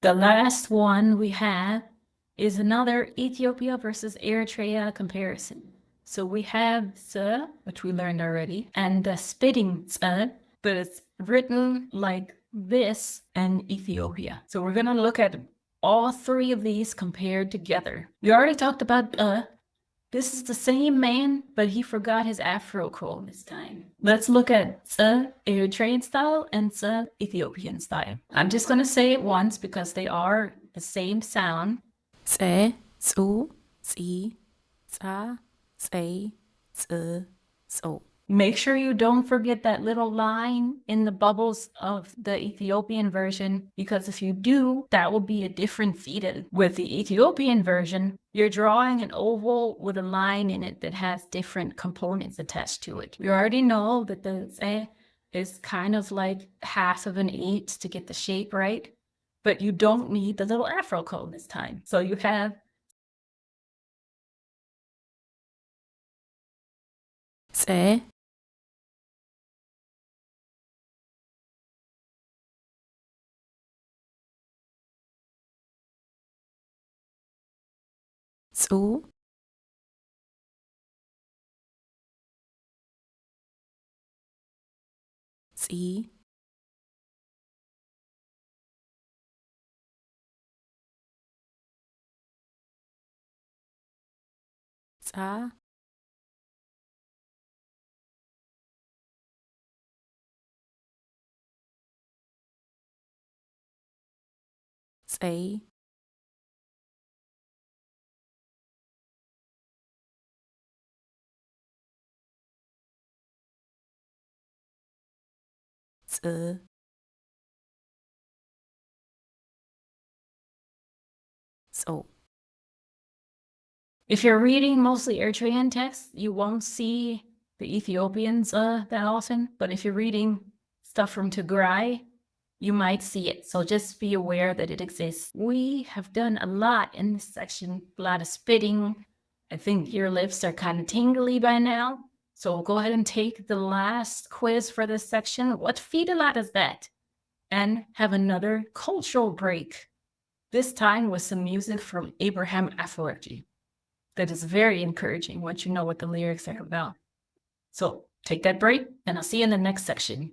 The last one we have is another Ethiopia versus Eritrea comparison. So we have "z," which we learned already, and the spitting "z," but it's written like this in Ethiopia. So we're going to look at all three of these compared together. We already talked about this is the same man, but he forgot his afro curl this time. Let's look at Eritrean style and Ethiopian style. I'm just going to say it once because they are the same sound. ጸ ጹ ጺ ጻ ጸይ ጽ ጾ Make sure you don't forget that little line in the bubbles of the Ethiopian version, because if you do, that will be a different fidel. With the Ethiopian version, you're drawing an oval with a line in it that has different components attached to it. We already know that the "z" is kind of like half of an 8 to get the shape right, but you don't need the little afro cone this time. So you have ጸ ጹ ጺ ጻ ጸይ ጽ ጾ If you're reading mostly Eritrean texts, you won't see the Ethiopians that often, but if you're reading stuff from Tigray, you might see it. So just be aware that it exists. We have done a lot in this section, a lot of spitting. I think your lips are kind of tingly by now. So go ahead and take the last quiz for this section. What fidel is that? And have another cultural break. This time with some music from Abraham Afwerki. That is very encouraging once you know what the lyrics are about. So take that break, and I'll see you in the next section.